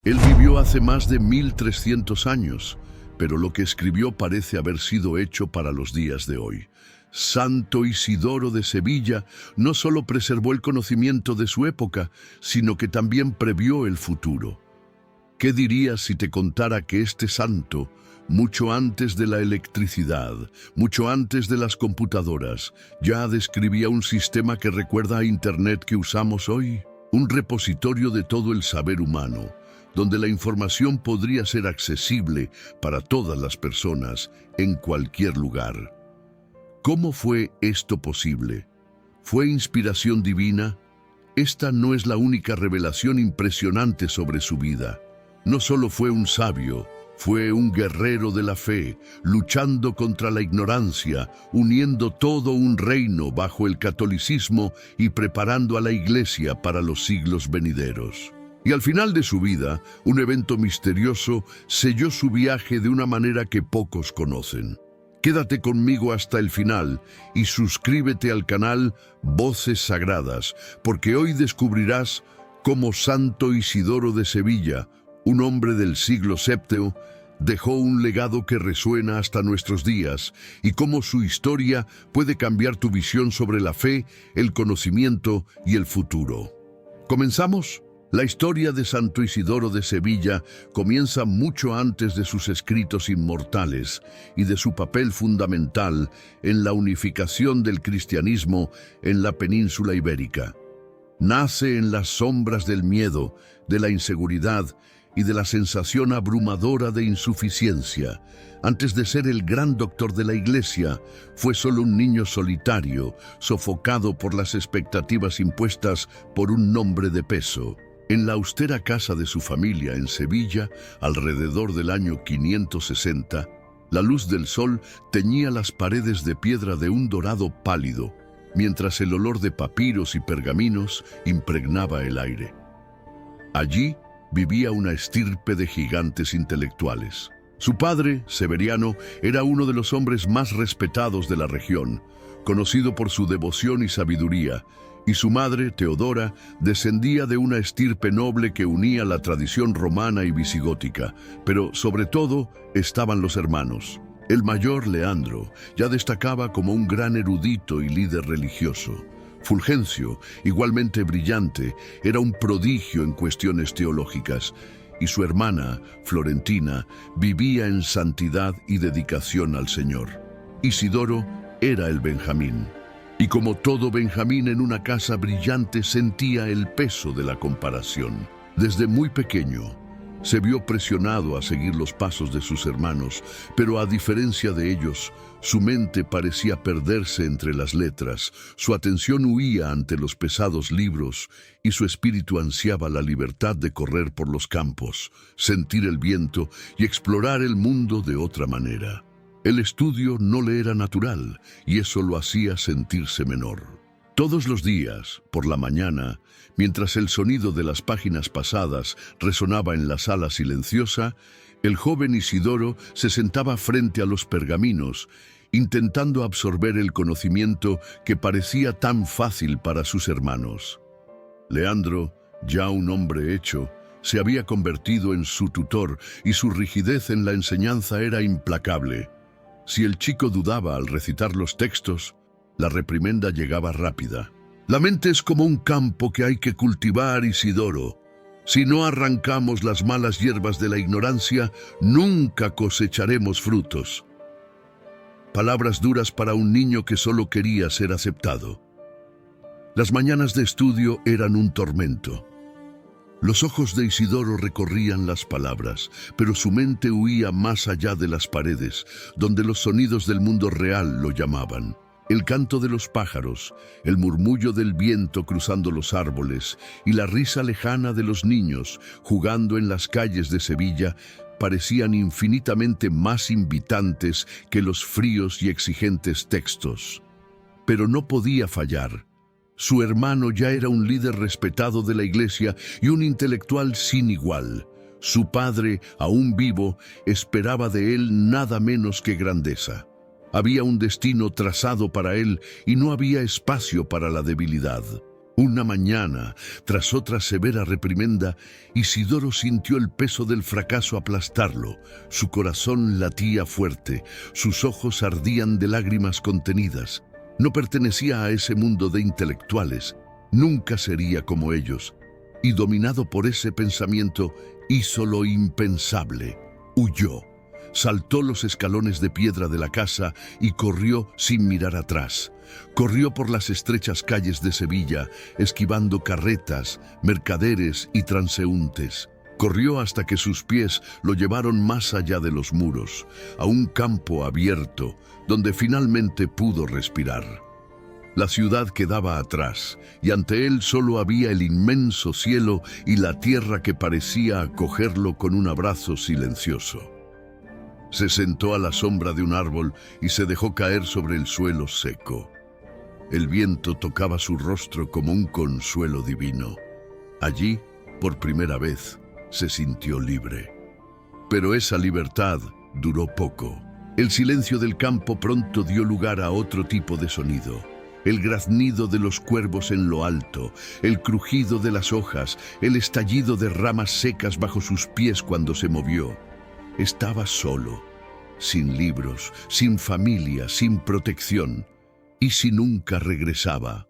Él vivió hace más de 1300 años, pero lo que escribió parece haber sido hecho para los días de hoy. Santo Isidoro de Sevilla no solo preservó el conocimiento de su época, sino que también previó el futuro. ¿Qué dirías si te contara que este santo, mucho antes de la electricidad, mucho antes de las computadoras, ya describía un sistema que recuerda a Internet que usamos hoy? Un repositorio de todo el saber humano, donde la información podría ser accesible para todas las personas en cualquier lugar. ¿Cómo fue esto posible? ¿Fue inspiración divina? Esta no es la única revelación impresionante sobre su vida. No solo fue un sabio, fue un guerrero de la fe, luchando contra la ignorancia, uniendo todo un reino bajo el catolicismo y preparando a la Iglesia para los siglos venideros. Y al final de su vida, un evento misterioso selló su viaje de una manera que pocos conocen. Quédate conmigo hasta el final y suscríbete al canal Voces Sagradas, porque hoy descubrirás cómo Santo Isidoro de Sevilla, un hombre del siglo VII, dejó un legado que resuena hasta nuestros días y cómo su historia puede cambiar tu visión sobre la fe, el conocimiento y el futuro. ¿Comenzamos? La historia de Santo Isidoro de Sevilla comienza mucho antes de sus escritos inmortales y de su papel fundamental en la unificación del cristianismo en la península ibérica. Nace en las sombras del miedo, de la inseguridad y de la sensación abrumadora de insuficiencia. Antes de ser el gran doctor de la Iglesia, fue solo un niño solitario, sofocado por las expectativas impuestas por un nombre de peso. En la austera casa de su familia en Sevilla, alrededor del año 560, la luz del sol teñía las paredes de piedra de un dorado pálido, mientras el olor de papiros y pergaminos impregnaba el aire. Allí vivía una estirpe de gigantes intelectuales. Su padre, Severiano, era uno de los hombres más respetados de la región, conocido por su devoción y sabiduría, y su madre, Teodora, descendía de una estirpe noble que unía la tradición romana y visigótica, pero sobre todo estaban los hermanos. El mayor, Leandro, ya destacaba como un gran erudito y líder religioso. Fulgencio, igualmente brillante, era un prodigio en cuestiones teológicas, y su hermana, Florentina, vivía en santidad y dedicación al Señor. Isidoro era el Benjamín. Y como todo Benjamín en una casa brillante sentía el peso de la comparación. Desde muy pequeño se vio presionado a seguir los pasos de sus hermanos, pero a diferencia de ellos, su mente parecía perderse entre las letras, su atención huía ante los pesados libros y su espíritu ansiaba la libertad de correr por los campos, sentir el viento y explorar el mundo de otra manera. El estudio no le era natural y eso lo hacía sentirse menor. Todos los días, por la mañana, mientras el sonido de las páginas pasadas resonaba en la sala silenciosa, el joven Isidoro se sentaba frente a los pergaminos, intentando absorber el conocimiento que parecía tan fácil para sus hermanos. Leandro, ya un hombre hecho, se había convertido en su tutor y su rigidez en la enseñanza era implacable. Si el chico dudaba al recitar los textos, la reprimenda llegaba rápida. La mente es como un campo que hay que cultivar, Isidoro. Si no arrancamos las malas hierbas de la ignorancia, nunca cosecharemos frutos. Palabras duras para un niño que solo quería ser aceptado. Las mañanas de estudio eran un tormento. Los ojos de Isidoro recorrían las palabras, pero su mente huía más allá de las paredes, donde los sonidos del mundo real lo llamaban. El canto de los pájaros, el murmullo del viento cruzando los árboles y la risa lejana de los niños jugando en las calles de Sevilla parecían infinitamente más invitantes que los fríos y exigentes textos. Pero no podía fallar. Su hermano ya era un líder respetado de la Iglesia y un intelectual sin igual. Su padre, aún vivo, esperaba de él nada menos que grandeza. Había un destino trazado para él y no había espacio para la debilidad. Una mañana, tras otra severa reprimenda, Isidoro sintió el peso del fracaso aplastarlo. Su corazón latía fuerte, sus ojos ardían de lágrimas contenidas. No pertenecía a ese mundo de intelectuales, nunca sería como ellos. Y dominado por ese pensamiento, hizo lo impensable. Huyó. Saltó los escalones de piedra de la casa y corrió sin mirar atrás. Corrió por las estrechas calles de Sevilla, esquivando carretas, mercaderes y transeúntes. Corrió hasta que sus pies lo llevaron más allá de los muros, a un campo abierto, donde finalmente pudo respirar. La ciudad quedaba atrás, y ante él solo había el inmenso cielo y la tierra que parecía acogerlo con un abrazo silencioso. Se sentó a la sombra de un árbol y se dejó caer sobre el suelo seco. El viento tocaba su rostro como un consuelo divino. Allí, por primera vez, se sintió libre. Pero esa libertad duró poco. El silencio del campo pronto dio lugar a otro tipo de sonido. El graznido de los cuervos en lo alto, el crujido de las hojas, el estallido de ramas secas bajo sus pies cuando se movió. Estaba solo, sin libros, sin familia, sin protección. ¿Y si nunca regresaba?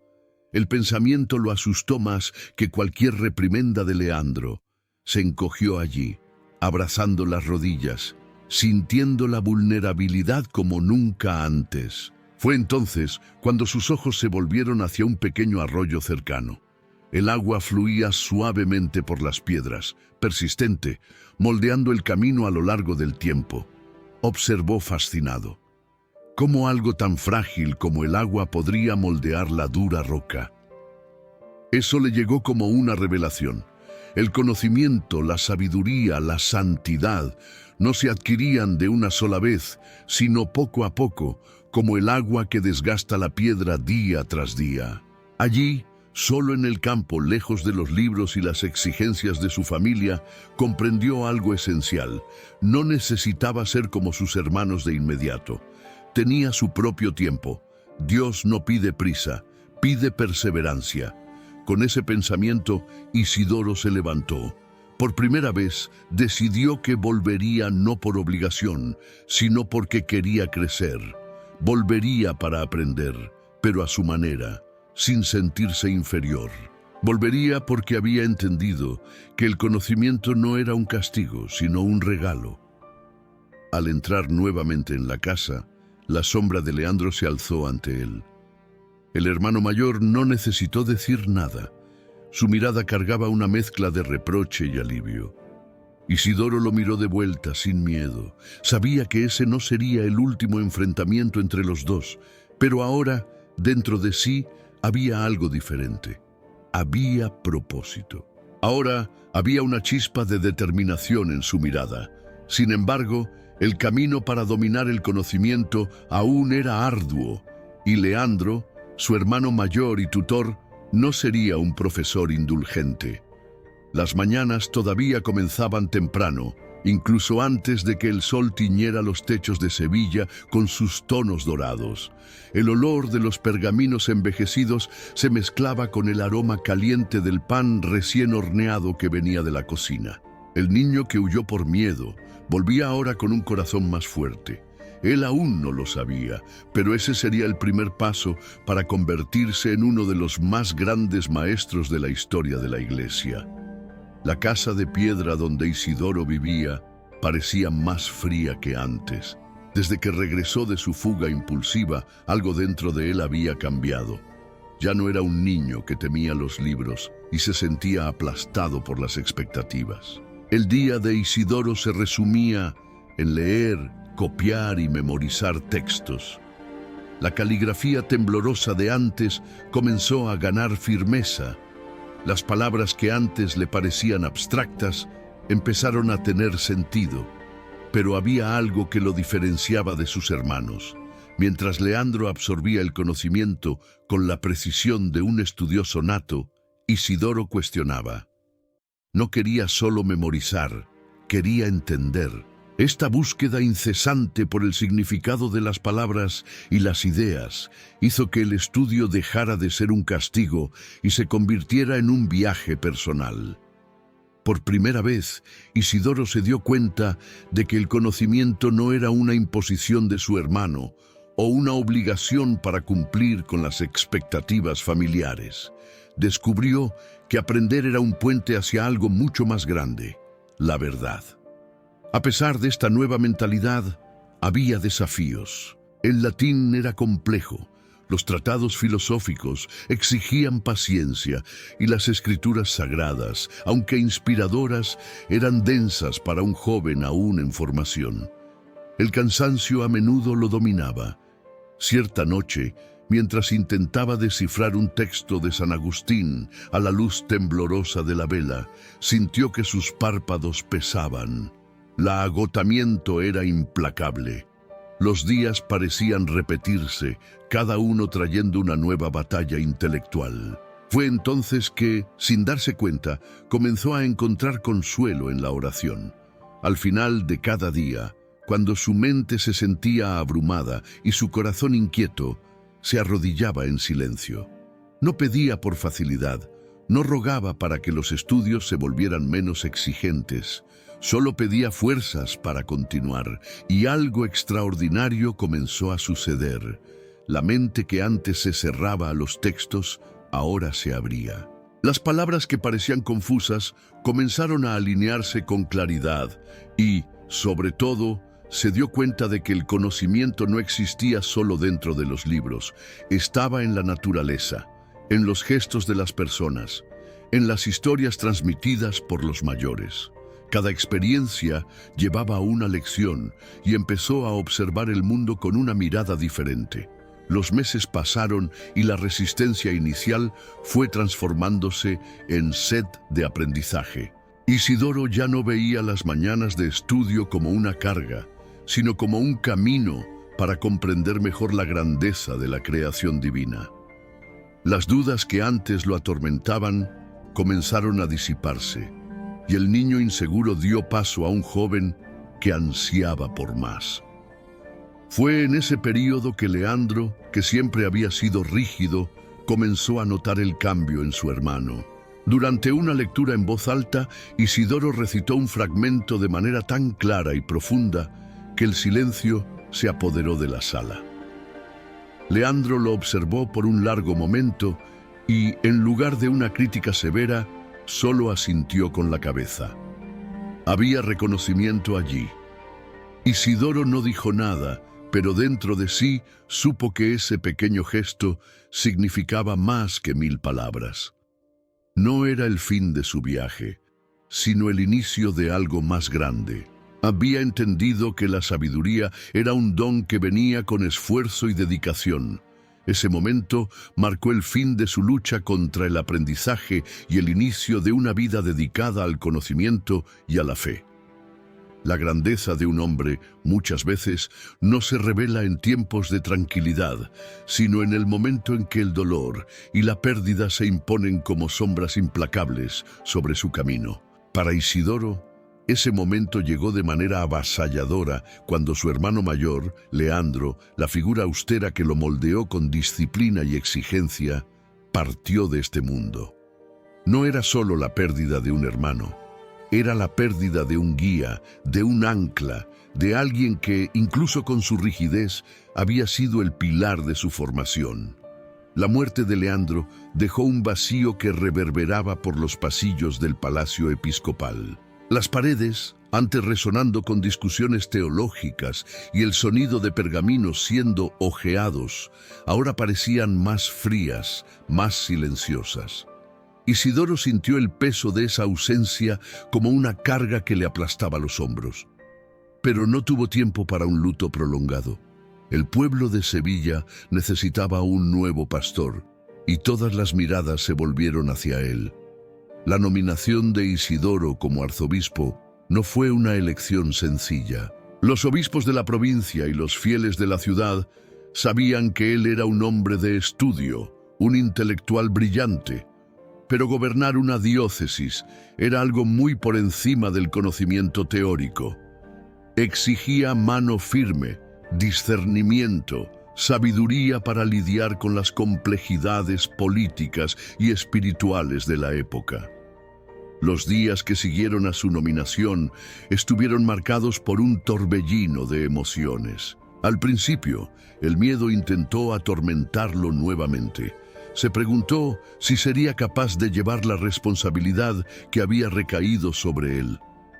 El pensamiento lo asustó más que cualquier reprimenda de Leandro. Se encogió allí, abrazando las rodillas, sintiendo la vulnerabilidad como nunca antes. Fue entonces cuando sus ojos se volvieron hacia un pequeño arroyo cercano. El agua fluía suavemente por las piedras, persistente, moldeando el camino a lo largo del tiempo. Observó fascinado. ¿Cómo algo tan frágil como el agua podría moldear la dura roca? Eso le llegó como una revelación. El conocimiento, la sabiduría, la santidad no se adquirían de una sola vez, sino poco a poco, como el agua que desgasta la piedra día tras día. Allí, solo en el campo, lejos de los libros y las exigencias de su familia, comprendió algo esencial. No necesitaba ser como sus hermanos de inmediato. Tenía su propio tiempo. Dios no pide prisa, pide perseverancia. Con ese pensamiento, Isidoro se levantó. Por primera vez, decidió que volvería no por obligación, sino porque quería crecer. Volvería para aprender, pero a su manera, sin sentirse inferior. Volvería porque había entendido que el conocimiento no era un castigo, sino un regalo. Al entrar nuevamente en la casa, la sombra de Leandro se alzó ante él. El hermano mayor no necesitó decir nada. Su mirada cargaba una mezcla de reproche y alivio. Isidoro lo miró de vuelta sin miedo. Sabía que ese no sería el último enfrentamiento entre los dos, pero ahora, dentro de sí, había algo diferente. Había propósito. Ahora había una chispa de determinación en su mirada. Sin embargo, el camino para dominar el conocimiento aún era arduo, y Leandro, su hermano mayor y tutor, no sería un profesor indulgente. Las mañanas todavía comenzaban temprano, incluso antes de que el sol tiñera los techos de Sevilla con sus tonos dorados. El olor de los pergaminos envejecidos se mezclaba con el aroma caliente del pan recién horneado que venía de la cocina. El niño que huyó por miedo volvía ahora con un corazón más fuerte. Él aún no lo sabía, pero ese sería el primer paso para convertirse en uno de los más grandes maestros de la historia de la Iglesia. La casa de piedra donde Isidoro vivía parecía más fría que antes. Desde que regresó de su fuga impulsiva, algo dentro de él había cambiado. Ya no era un niño que temía los libros y se sentía aplastado por las expectativas. El día de Isidoro se resumía en leer, copiar y memorizar textos. La caligrafía temblorosa de antes comenzó a ganar firmeza. Las palabras que antes le parecían abstractas empezaron a tener sentido, pero había algo que lo diferenciaba de sus hermanos. Mientras Leandro absorbía el conocimiento con la precisión de un estudioso nato, Isidoro cuestionaba. No quería solo memorizar, quería entender. Esta búsqueda incesante por el significado de las palabras y las ideas hizo que el estudio dejara de ser un castigo y se convirtiera en un viaje personal. Por primera vez, Isidoro se dio cuenta de que el conocimiento no era una imposición de su hermano o una obligación para cumplir con las expectativas familiares. Descubrió que aprender era un puente hacia algo mucho más grande, la verdad. A pesar de esta nueva mentalidad, había desafíos. El latín era complejo, los tratados filosóficos exigían paciencia y las escrituras sagradas, aunque inspiradoras, eran densas para un joven aún en formación. El cansancio a menudo lo dominaba. Cierta noche, mientras intentaba descifrar un texto de San Agustín a la luz temblorosa de la vela, sintió que sus párpados pesaban. El agotamiento era implacable. Los días parecían repetirse, cada uno trayendo una nueva batalla intelectual. Fue entonces que, sin darse cuenta, comenzó a encontrar consuelo en la oración. Al final de cada día, cuando su mente se sentía abrumada y su corazón inquieto, se arrodillaba en silencio. No pedía por facilidad, no rogaba para que los estudios se volvieran menos exigentes. Solo pedía fuerzas para continuar, y algo extraordinario comenzó a suceder. La mente que antes se cerraba a los textos, ahora se abría. Las palabras que parecían confusas comenzaron a alinearse con claridad y, sobre todo, se dio cuenta de que el conocimiento no existía solo dentro de los libros, estaba en la naturaleza, en los gestos de las personas, en las historias transmitidas por los mayores. Cada experiencia llevaba una lección y empezó a observar el mundo con una mirada diferente. Los meses pasaron y la resistencia inicial fue transformándose en sed de aprendizaje. Isidoro ya no veía las mañanas de estudio como una carga, sino como un camino para comprender mejor la grandeza de la creación divina. Las dudas que antes lo atormentaban comenzaron a disiparse, y el niño inseguro dio paso a un joven que ansiaba por más. Fue en ese período que Leandro, que siempre había sido rígido, comenzó a notar el cambio en su hermano. Durante una lectura en voz alta, Isidoro recitó un fragmento de manera tan clara y profunda que el silencio se apoderó de la sala. Leandro lo observó por un largo momento y, en lugar de una crítica severa, solo asintió con la cabeza. Había reconocimiento allí. Isidoro no dijo nada, pero dentro de sí supo que ese pequeño gesto significaba más que 1000 palabras. No era el fin de su viaje, sino el inicio de algo más grande. Había entendido que la sabiduría era un don que venía con esfuerzo y dedicación. Ese momento marcó el fin de su lucha contra el aprendizaje y el inicio de una vida dedicada al conocimiento y a la fe. La grandeza de un hombre, muchas veces, no se revela en tiempos de tranquilidad, sino en el momento en que el dolor y la pérdida se imponen como sombras implacables sobre su camino. Para Isidoro, ese momento llegó de manera avasalladora cuando su hermano mayor, Leandro, la figura austera que lo moldeó con disciplina y exigencia, partió de este mundo. No era solo la pérdida de un hermano, era la pérdida de un guía, de un ancla, de alguien que, incluso con su rigidez, había sido el pilar de su formación. La muerte de Leandro dejó un vacío que reverberaba por los pasillos del palacio episcopal. Las paredes, antes resonando con discusiones teológicas y el sonido de pergaminos siendo hojeados, ahora parecían más frías, más silenciosas. Isidoro sintió el peso de esa ausencia como una carga que le aplastaba los hombros. Pero no tuvo tiempo para un luto prolongado. El pueblo de Sevilla necesitaba un nuevo pastor, y todas las miradas se volvieron hacia él. La nominación de Isidoro como arzobispo no fue una elección sencilla. Los obispos de la provincia y los fieles de la ciudad sabían que él era un hombre de estudio, un intelectual brillante, pero gobernar una diócesis era algo muy por encima del conocimiento teórico. Exigía mano firme, discernimiento, sabiduría para lidiar con las complejidades políticas y espirituales de la época. Los días que siguieron a su nominación estuvieron marcados por un torbellino de emociones. Al principio, el miedo intentó atormentarlo nuevamente. Se preguntó si sería capaz de llevar la responsabilidad que había recaído sobre él.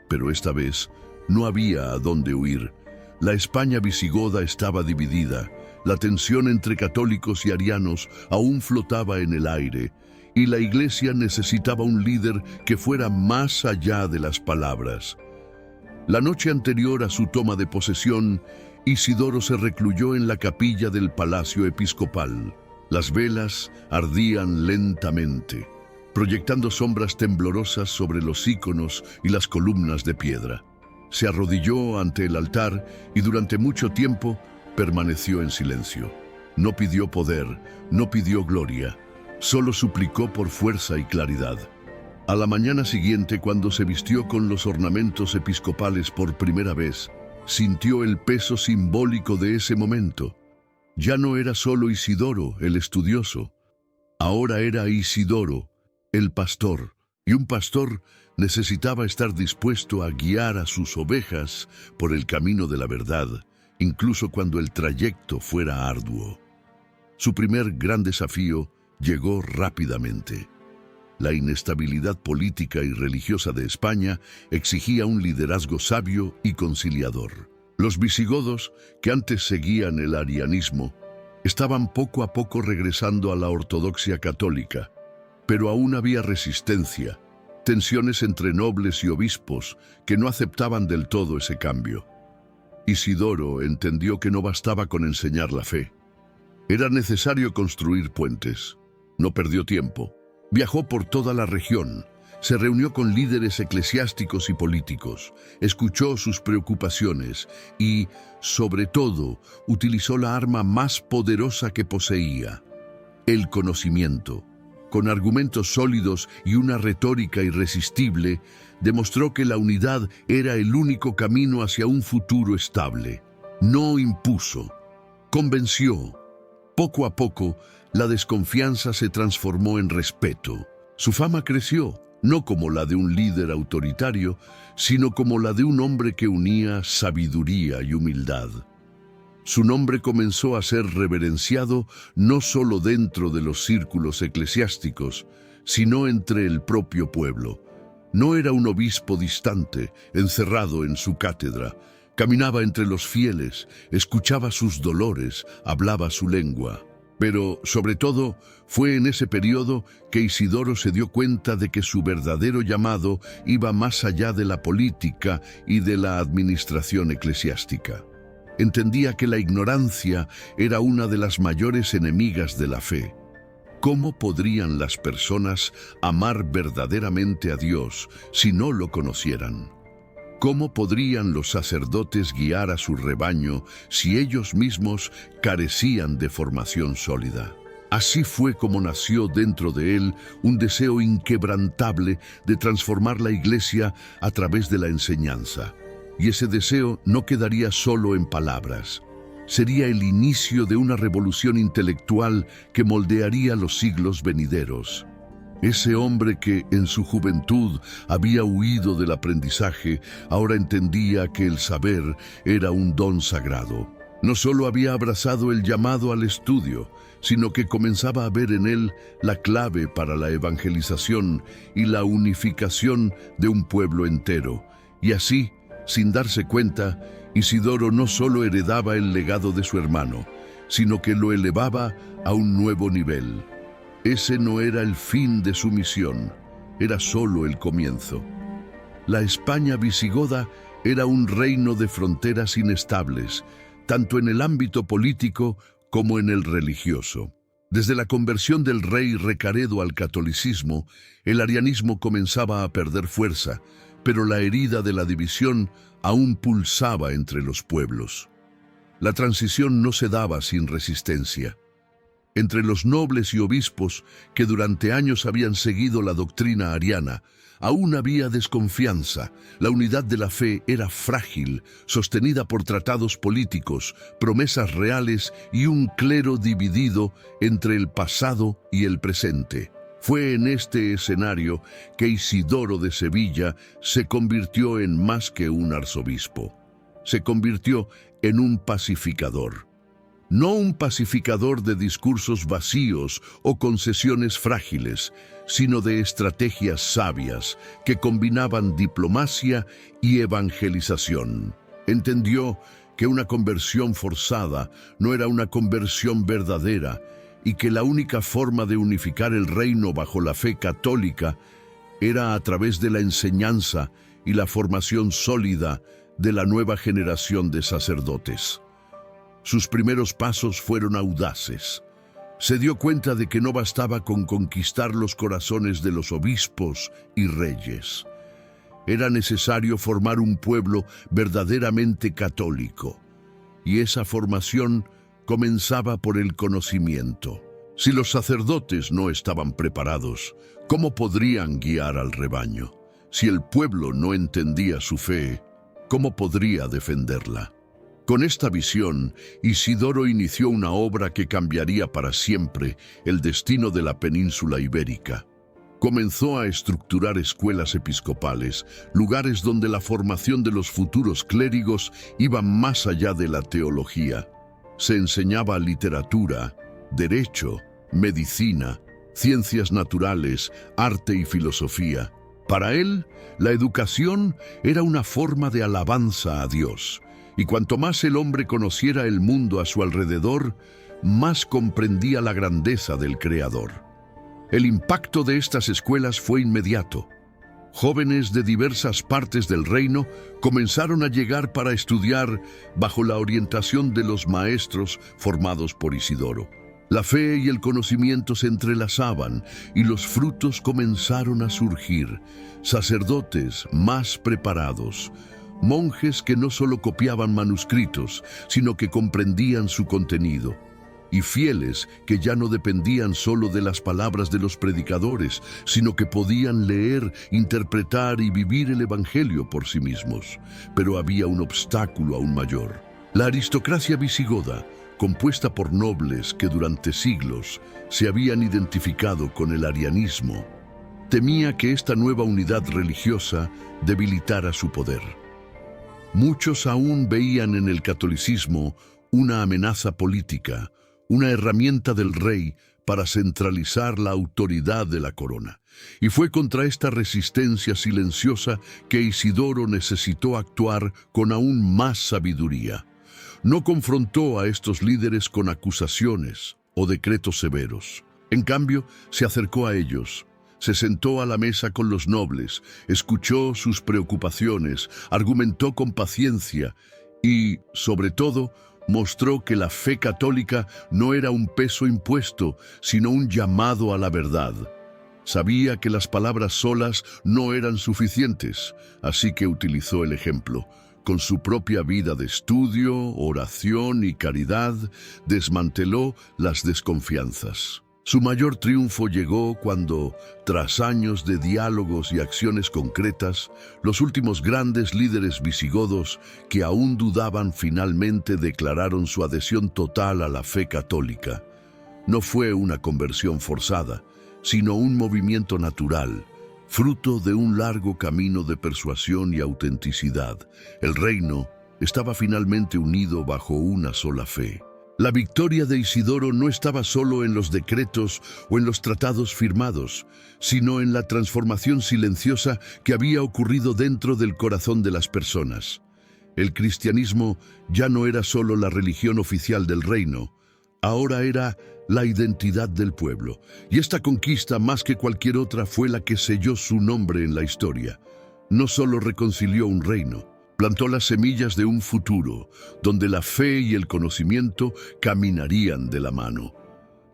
Pero esta vez no había a dónde huir. La España visigoda estaba dividida. La tensión entre católicos y arianos aún flotaba en el aire, y la Iglesia necesitaba un líder que fuera más allá de las palabras. La noche anterior a su toma de posesión, Isidoro se recluyó en la capilla del Palacio Episcopal. Las velas ardían lentamente, proyectando sombras temblorosas sobre los íconos y las columnas de piedra. Se arrodilló ante el altar y durante mucho tiempo permaneció en silencio. No pidió poder, no pidió gloria, solo suplicó por fuerza y claridad. A la mañana siguiente, cuando se vistió con los ornamentos episcopales por primera vez, sintió el peso simbólico de ese momento. Ya no era solo Isidoro, el estudioso. Ahora era Isidoro, el pastor, y un pastor necesitaba estar dispuesto a guiar a sus ovejas por el camino de la verdad, incluso cuando el trayecto fuera arduo. Su primer gran desafío llegó rápidamente. La inestabilidad política y religiosa de España exigía un liderazgo sabio y conciliador. Los visigodos, que antes seguían el arianismo, estaban poco a poco regresando a la ortodoxia católica, pero aún había resistencia, tensiones entre nobles y obispos que no aceptaban del todo ese cambio. Isidoro entendió que no bastaba con enseñar la fe. Era necesario construir puentes. No perdió tiempo. Viajó por toda la región. Se reunió con líderes eclesiásticos y políticos, escuchó sus preocupaciones y, sobre todo, utilizó la arma más poderosa que poseía: el conocimiento. Con argumentos sólidos y una retórica irresistible, demostró que la unidad era el único camino hacia un futuro estable. No impuso, convenció. Poco a poco, la desconfianza se transformó en respeto. Su fama creció, no como la de un líder autoritario, sino como la de un hombre que unía sabiduría y humildad. Su nombre comenzó a ser reverenciado no solo dentro de los círculos eclesiásticos, sino entre el propio pueblo. No era un obispo distante, encerrado en su cátedra. Caminaba entre los fieles, escuchaba sus dolores, hablaba su lengua. Pero, sobre todo, fue en ese periodo que Isidoro se dio cuenta de que su verdadero llamado iba más allá de la política y de la administración eclesiástica. Entendía que la ignorancia era una de las mayores enemigas de la fe. ¿Cómo podrían las personas amar verdaderamente a Dios si no lo conocieran? ¿Cómo podrían los sacerdotes guiar a su rebaño si ellos mismos carecían de formación sólida? Así fue como nació dentro de él un deseo inquebrantable de transformar la Iglesia a través de la enseñanza. Y ese deseo no quedaría solo en palabras. Sería el inicio de una revolución intelectual que moldearía los siglos venideros. Ese hombre que en su juventud había huido del aprendizaje, ahora entendía que el saber era un don sagrado. No solo había abrazado el llamado al estudio, sino que comenzaba a ver en él la clave para la evangelización y la unificación de un pueblo entero. Y así, sin darse cuenta, Isidoro no solo heredaba el legado de su hermano, sino que lo elevaba a un nuevo nivel. Ese no era el fin de su misión, era solo el comienzo. La España visigoda era un reino de fronteras inestables, tanto en el ámbito político como en el religioso. Desde la conversión del rey Recaredo al catolicismo, el arianismo comenzaba a perder fuerza, pero la herida de la división aún pulsaba entre los pueblos. La transición no se daba sin resistencia. Entre los nobles y obispos que durante años habían seguido la doctrina ariana, aún había desconfianza. La unidad de la fe era frágil, sostenida por tratados políticos, promesas reales y un clero dividido entre el pasado y el presente. Fue en este escenario que Isidoro de Sevilla se convirtió en más que un arzobispo. Se convirtió en un pacificador. No un pacificador de discursos vacíos o concesiones frágiles, sino de estrategias sabias que combinaban diplomacia y evangelización. Entendió que una conversión forzada no era una conversión verdadera y que la única forma de unificar el reino bajo la fe católica era a través de la enseñanza y la formación sólida de la nueva generación de sacerdotes. Sus primeros pasos fueron audaces. Se dio cuenta de que no bastaba con conquistar los corazones de los obispos y reyes. Era necesario formar un pueblo verdaderamente católico, y esa formación comenzaba por el conocimiento. Si los sacerdotes no estaban preparados, ¿cómo podrían guiar al rebaño? Si el pueblo no entendía su fe, ¿cómo podría defenderla? Con esta visión, Isidoro inició una obra que cambiaría para siempre el destino de la península ibérica. Comenzó a estructurar escuelas episcopales, lugares donde la formación de los futuros clérigos iba más allá de la teología. Se enseñaba literatura, derecho, medicina, ciencias naturales, arte y filosofía. Para él, la educación era una forma de alabanza a Dios. Y cuanto más el hombre conociera el mundo a su alrededor, más comprendía la grandeza del Creador. El impacto de estas escuelas fue inmediato. Jóvenes de diversas partes del reino comenzaron a llegar para estudiar bajo la orientación de los maestros formados por Isidoro. La fe y el conocimiento se entrelazaban y los frutos comenzaron a surgir. Sacerdotes más preparados, monjes que no solo copiaban manuscritos, sino que comprendían su contenido, y fieles que ya no dependían solo de las palabras de los predicadores, sino que podían leer, interpretar y vivir el Evangelio por sí mismos. Pero había un obstáculo aún mayor. La aristocracia visigoda, compuesta por nobles que durante siglos se habían identificado con el arianismo, temía que esta nueva unidad religiosa debilitara su poder. Muchos aún veían en el catolicismo una amenaza política, una herramienta del rey para centralizar la autoridad de la corona. Y fue contra esta resistencia silenciosa que Isidoro necesitó actuar con aún más sabiduría. No confrontó a estos líderes con acusaciones o decretos severos. En cambio, se acercó a ellos. Se sentó a la mesa con los nobles, escuchó sus preocupaciones, argumentó con paciencia y, sobre todo, mostró que la fe católica no era un peso impuesto, sino un llamado a la verdad. Sabía que las palabras solas no eran suficientes, así que utilizó el ejemplo. Con su propia vida de estudio, oración y caridad, desmanteló las desconfianzas. Su mayor triunfo llegó cuando, tras años de diálogos y acciones concretas, los últimos grandes líderes visigodos que aún dudaban finalmente declararon su adhesión total a la fe católica. No fue una conversión forzada, sino un movimiento natural, fruto de un largo camino de persuasión y autenticidad. El reino estaba finalmente unido bajo una sola fe. La victoria de Isidoro no estaba solo en los decretos o en los tratados firmados, sino en la transformación silenciosa que había ocurrido dentro del corazón de las personas. El cristianismo ya no era solo la religión oficial del reino, ahora era la identidad del pueblo. Y esta conquista, más que cualquier otra, fue la que selló su nombre en la historia. No solo reconcilió un reino, plantó las semillas de un futuro, donde la fe y el conocimiento caminarían de la mano.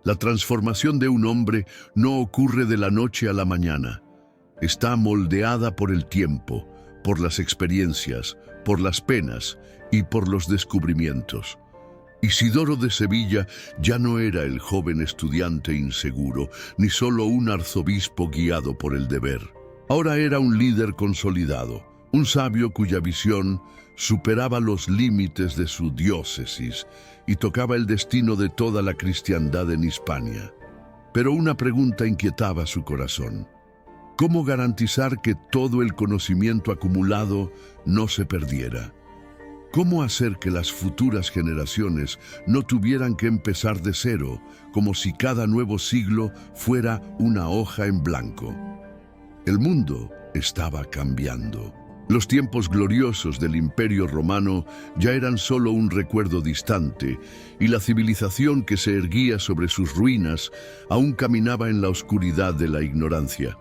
La transformación de un hombre no ocurre de la noche a la mañana. Está moldeada por el tiempo, por las experiencias, por las penas y por los descubrimientos. Isidoro de Sevilla ya no era el joven estudiante inseguro, ni solo un arzobispo guiado por el deber. Ahora era un líder consolidado, un sabio cuya visión superaba los límites de su diócesis y tocaba el destino de toda la cristiandad en Hispania. Pero una pregunta inquietaba su corazón: ¿cómo garantizar que todo el conocimiento acumulado no se perdiera? ¿Cómo hacer que las futuras generaciones no tuvieran que empezar de cero, como si cada nuevo siglo fuera una hoja en blanco? El mundo estaba cambiando. Los tiempos gloriosos del Imperio Romano ya eran solo un recuerdo distante, y la civilización que se erguía sobre sus ruinas aún caminaba en la oscuridad de la ignorancia.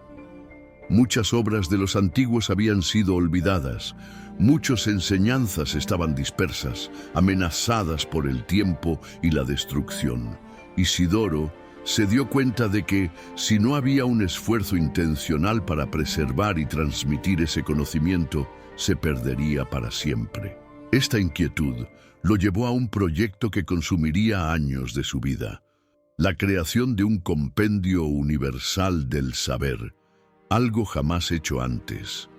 Muchas obras de los antiguos habían sido olvidadas, muchas enseñanzas estaban dispersas, amenazadas por el tiempo y la destrucción. Isidoro se dio cuenta de que, si no había un esfuerzo intencional para preservar y transmitir ese conocimiento, se perdería para siempre. Esta inquietud lo llevó a un proyecto que consumiría años de su vida: la creación de un compendio universal del saber, algo jamás hecho antes.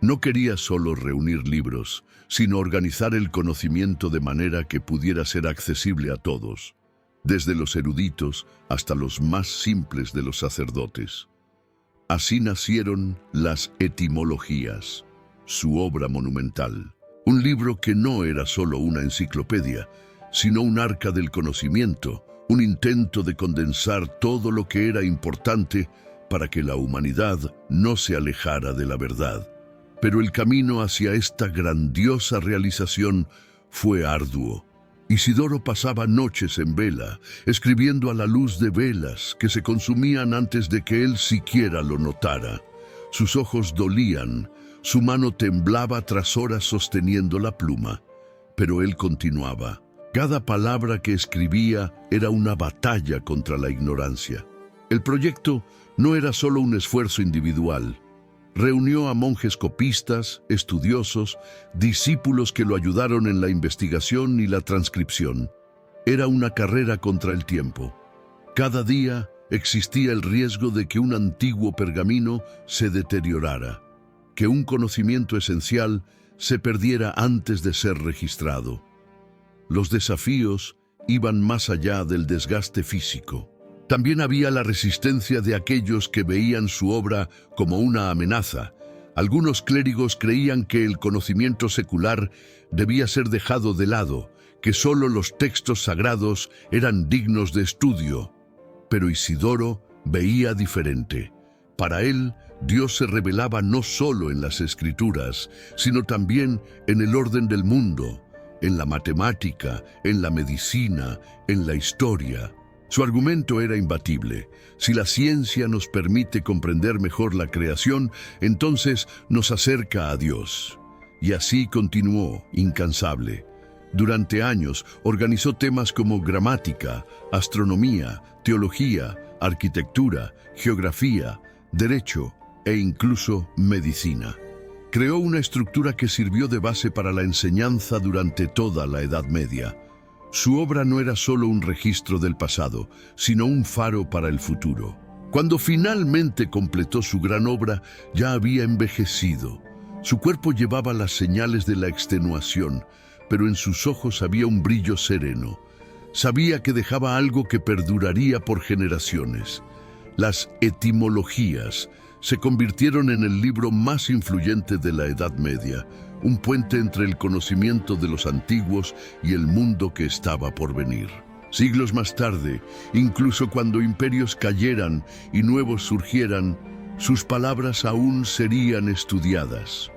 No quería solo reunir libros, sino organizar el conocimiento de manera que pudiera ser accesible a todos, desde los eruditos hasta los más simples de los sacerdotes. Así nacieron las Etimologías, su obra monumental, un libro que no era solo una enciclopedia, sino un arca del conocimiento, un intento de condensar todo lo que era importante para que la humanidad no se alejara de la verdad. Pero el camino hacia esta grandiosa realización fue arduo. Isidoro pasaba noches en vela, escribiendo a la luz de velas que se consumían antes de que él siquiera lo notara. Sus ojos dolían, su mano temblaba tras horas sosteniendo la pluma, pero él continuaba. Cada palabra que escribía era una batalla contra la ignorancia. El proyecto no era solo un esfuerzo individual. Reunió a monjes copistas, estudiosos, discípulos que lo ayudaron en la investigación y la transcripción. Era una carrera contra el tiempo. Cada día existía el riesgo de que un antiguo pergamino se deteriorara, que un conocimiento esencial se perdiera antes de ser registrado. Los desafíos iban más allá del desgaste físico. También había la resistencia de aquellos que veían su obra como una amenaza. Algunos clérigos creían que el conocimiento secular debía ser dejado de lado, que solo los textos sagrados eran dignos de estudio. Pero Isidoro veía diferente. Para él, Dios se revelaba no solo en las Escrituras, sino también en el orden del mundo, en la matemática, en la medicina, en la historia. Su argumento era imbatible: si la ciencia nos permite comprender mejor la creación, entonces nos acerca a Dios. Y así continuó, incansable. Durante años organizó temas como gramática, astronomía, teología, arquitectura, geografía, derecho e incluso medicina. Creó una estructura que sirvió de base para la enseñanza durante toda la Edad Media. Su obra no era solo un registro del pasado, sino un faro para el futuro. Cuando finalmente completó su gran obra, ya había envejecido. Su cuerpo llevaba las señales de la extenuación, pero en sus ojos había un brillo sereno. Sabía que dejaba algo que perduraría por generaciones. Las Etimologías se convirtieron en el libro más influyente de la Edad Media, un puente entre el conocimiento de los antiguos y el mundo que estaba por venir. Siglos más tarde, incluso cuando imperios cayeran y nuevos surgieran, sus palabras aún serían estudiadas.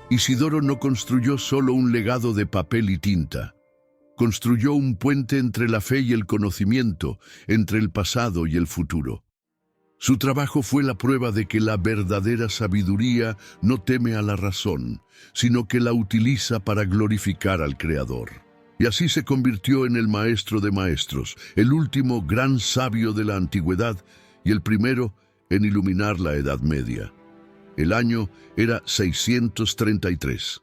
Isidoro no construyó solo un legado de papel y tinta. Construyó un puente entre la fe y el conocimiento, entre el pasado y el futuro. Su trabajo fue la prueba de que la verdadera sabiduría no teme a la razón, sino que la utiliza para glorificar al Creador. Y así se convirtió en el maestro de maestros, el último gran sabio de la antigüedad y el primero en iluminar la Edad Media. El año era 633.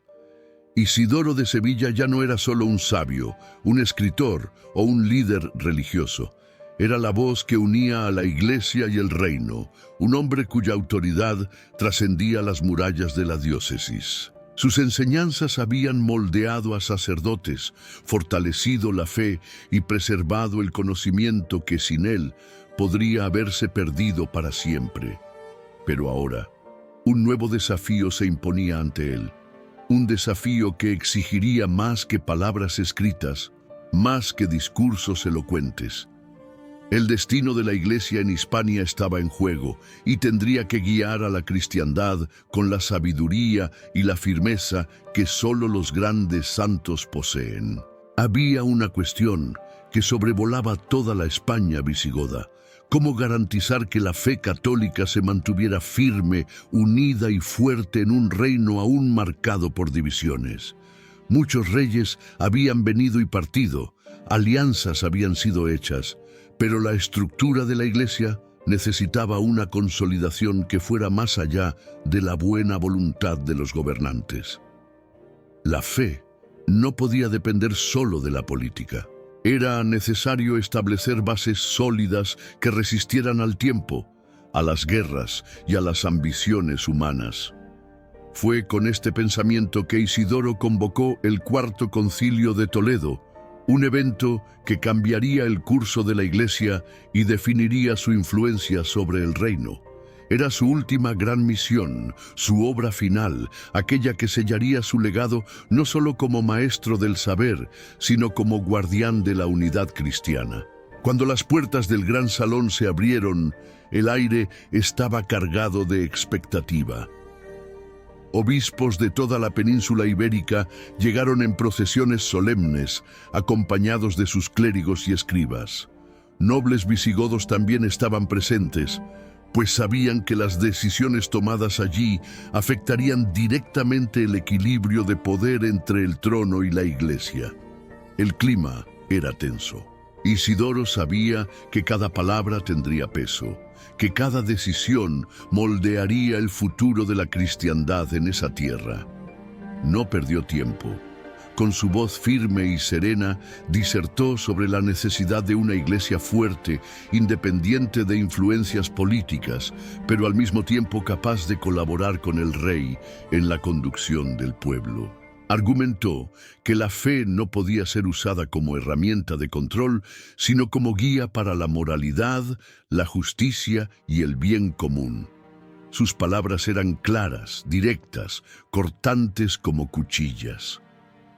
Isidoro de Sevilla ya no era solo un sabio, un escritor o un líder religioso. Era la voz que unía a la Iglesia y el reino, un hombre cuya autoridad trascendía las murallas de la diócesis. Sus enseñanzas habían moldeado a sacerdotes, fortalecido la fe y preservado el conocimiento que sin él podría haberse perdido para siempre. Pero ahora, un nuevo desafío se imponía ante él, un desafío que exigiría más que palabras escritas, más que discursos elocuentes. El destino de la Iglesia en Hispania estaba en juego y tendría que guiar a la cristiandad con la sabiduría y la firmeza que solo los grandes santos poseen. Había una cuestión que sobrevolaba toda la España visigoda: cómo garantizar que la fe católica se mantuviera firme, unida y fuerte en un reino aún marcado por divisiones. Muchos reyes habían venido y partido, alianzas habían sido hechas, pero la estructura de la Iglesia necesitaba una consolidación que fuera más allá de la buena voluntad de los gobernantes. La fe no podía depender solo de la política. Era necesario establecer bases sólidas que resistieran al tiempo, a las guerras y a las ambiciones humanas. Fue con este pensamiento que Isidoro convocó el Cuarto Concilio de Toledo, un evento que cambiaría el curso de la Iglesia y definiría su influencia sobre el reino. Era su última gran misión, su obra final, aquella que sellaría su legado no solo como maestro del saber, sino como guardián de la unidad cristiana. Cuando las puertas del gran salón se abrieron, el aire estaba cargado de expectativa. Obispos de toda la península ibérica llegaron en procesiones solemnes, acompañados de sus clérigos y escribas. Nobles visigodos también estaban presentes, pues sabían que las decisiones tomadas allí afectarían directamente el equilibrio de poder entre el trono y la Iglesia. El clima era tenso. Isidoro sabía que cada palabra tendría peso, que cada decisión moldearía el futuro de la cristiandad en esa tierra. No perdió tiempo. Con su voz firme y serena, disertó sobre la necesidad de una Iglesia fuerte, independiente de influencias políticas, pero al mismo tiempo capaz de colaborar con el rey en la conducción del pueblo. Argumentó que la fe no podía ser usada como herramienta de control, sino como guía para la moralidad, la justicia y el bien común. Sus palabras eran claras, directas, cortantes como cuchillas.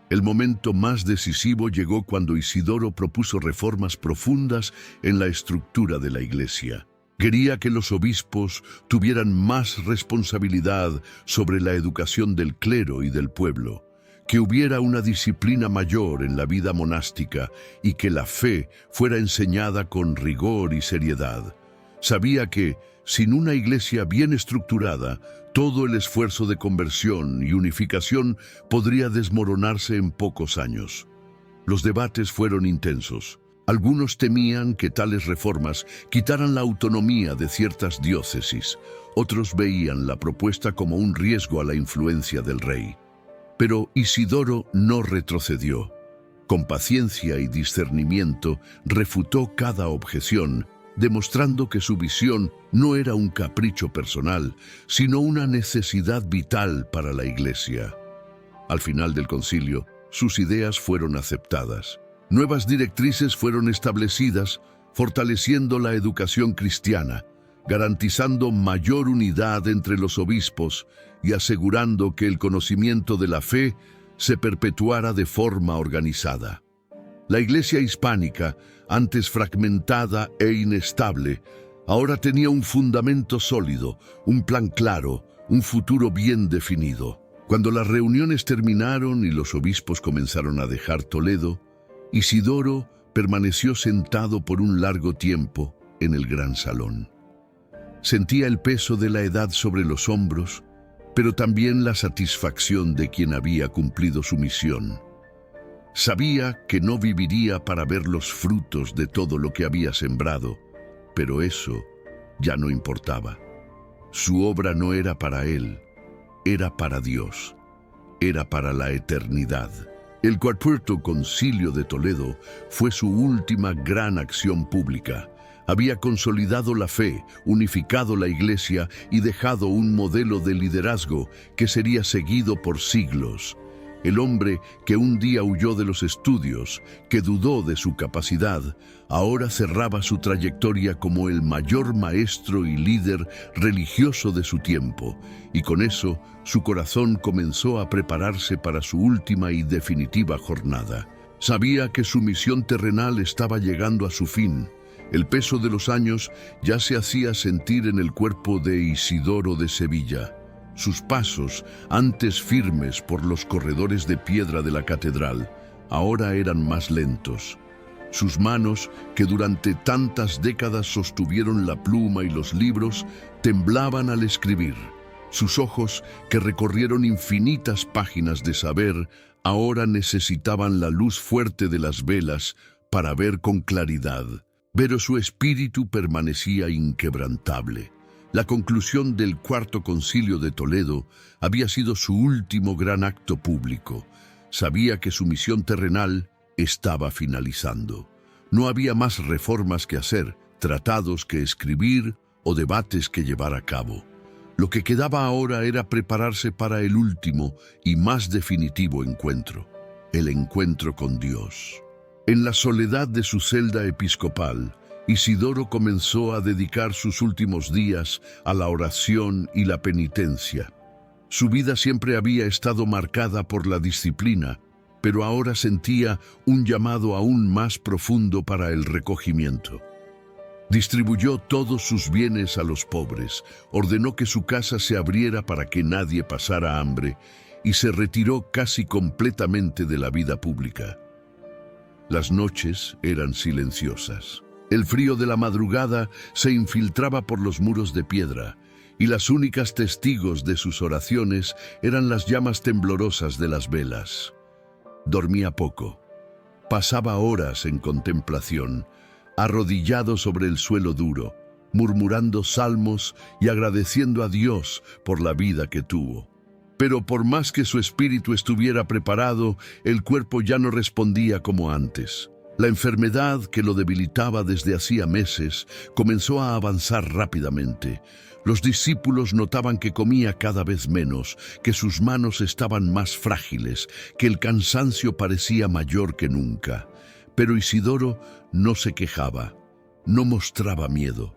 El momento más decisivo llegó cuando Isidoro propuso reformas profundas en la estructura de la Iglesia. Quería que los obispos tuvieran más responsabilidad sobre la educación del clero y del pueblo, que hubiera una disciplina mayor en la vida monástica y que la fe fuera enseñada con rigor y seriedad. Sabía que, sin una Iglesia bien estructurada, todo el esfuerzo de conversión y unificación podría desmoronarse en pocos años. Los debates fueron intensos. Algunos temían que tales reformas quitaran la autonomía de ciertas diócesis. Otros veían la propuesta como un riesgo a la influencia del rey. Pero Isidoro no retrocedió. Con paciencia y discernimiento refutó cada objeción, demostrando que su visión no era un capricho personal, sino una necesidad vital para la Iglesia. Al final del concilio, sus ideas fueron aceptadas. Nuevas directrices fueron establecidas, fortaleciendo la educación cristiana, garantizando mayor unidad entre los obispos y asegurando que el conocimiento de la fe se perpetuara de forma organizada. La Iglesia hispánica, antes fragmentada e inestable, ahora tenía un fundamento sólido, un plan claro, un futuro bien definido. Cuando las reuniones terminaron y los obispos comenzaron a dejar Toledo, Isidoro permaneció sentado por un largo tiempo en el gran salón. Sentía el peso de la edad sobre los hombros, pero también la satisfacción de quien había cumplido su misión. Sabía que no viviría para ver los frutos de todo lo que había sembrado, pero eso ya no importaba. Su obra no era para él, era para Dios, era para la eternidad. El Cuarto Concilio de Toledo fue su última gran acción pública. Había consolidado la fe, unificado la Iglesia y dejado un modelo de liderazgo que sería seguido por siglos. El hombre que un día huyó de los estudios, que dudó de su capacidad, ahora cerraba su trayectoria como el mayor maestro y líder religioso de su tiempo, y con eso su corazón comenzó a prepararse para su última y definitiva jornada. Sabía que su misión terrenal estaba llegando a su fin. El peso de los años ya se hacía sentir en el cuerpo de Isidoro de Sevilla. Sus pasos, antes firmes por los corredores de piedra de la catedral, ahora eran más lentos. Sus manos, que durante tantas décadas sostuvieron la pluma y los libros, temblaban al escribir. Sus ojos, que recorrieron infinitas páginas de saber, ahora necesitaban la luz fuerte de las velas para ver con claridad. Pero su espíritu permanecía inquebrantable. La conclusión del Cuarto Concilio de Toledo había sido su último gran acto público. Sabía que su misión terrenal estaba finalizando. No había más reformas que hacer, tratados que escribir o debates que llevar a cabo. Lo que quedaba ahora era prepararse para el último y más definitivo encuentro, el encuentro con Dios. En la soledad de su celda episcopal, Isidoro comenzó a dedicar sus últimos días a la oración y la penitencia. Su vida siempre había estado marcada por la disciplina, pero ahora sentía un llamado aún más profundo para el recogimiento. Distribuyó todos sus bienes a los pobres, ordenó que su casa se abriera para que nadie pasara hambre y se retiró casi completamente de la vida pública. Las noches eran silenciosas. El frío de la madrugada se infiltraba por los muros de piedra, y las únicas testigos de sus oraciones eran las llamas temblorosas de las velas. Dormía poco. Pasaba horas en contemplación, arrodillado sobre el suelo duro, murmurando salmos y agradeciendo a Dios por la vida que tuvo. Pero por más que su espíritu estuviera preparado, el cuerpo ya no respondía como antes. La enfermedad que lo debilitaba desde hacía meses comenzó a avanzar rápidamente. Los discípulos notaban que comía cada vez menos, que sus manos estaban más frágiles, que el cansancio parecía mayor que nunca. Pero Isidoro no se quejaba, no mostraba miedo.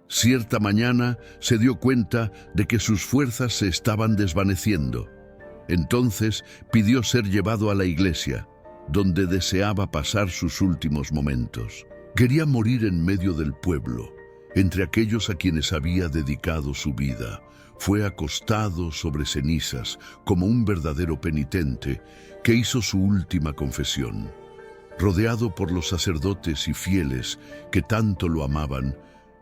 Cierta mañana se dio cuenta de que sus fuerzas se estaban desvaneciendo. Entonces pidió ser llevado a la iglesia, donde deseaba pasar sus últimos momentos. Quería morir en medio del pueblo, entre aquellos a quienes había dedicado su vida. Fue acostado sobre cenizas, como un verdadero penitente, que hizo su última confesión. Rodeado por los sacerdotes y fieles que tanto lo amaban,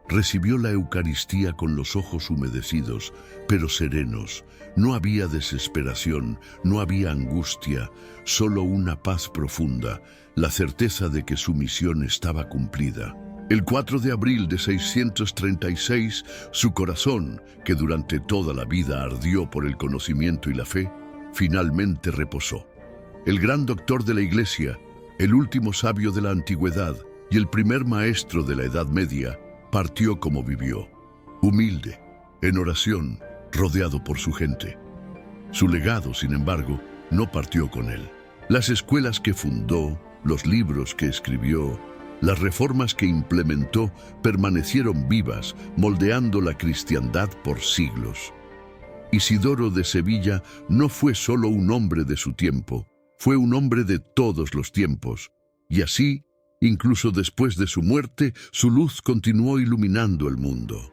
recibió la Eucaristía con los ojos humedecidos, pero serenos. No había desesperación, no había angustia, solo una paz profunda, la certeza de que su misión estaba cumplida. El 4 de abril de 636, su corazón, que durante toda la vida ardió por el conocimiento y la fe, finalmente reposó. El gran doctor de la Iglesia, el último sabio de la antigüedad y el primer maestro de la Edad Media, partió como vivió, humilde, en oración, rodeado por su gente. Su legado, sin embargo, no partió con él. Las escuelas que fundó, los libros que escribió, las reformas que implementó permanecieron vivas, moldeando la cristiandad por siglos. Isidoro de Sevilla no fue solo un hombre de su tiempo, fue un hombre de todos los tiempos, y así, incluso después de su muerte, su luz continuó iluminando el mundo.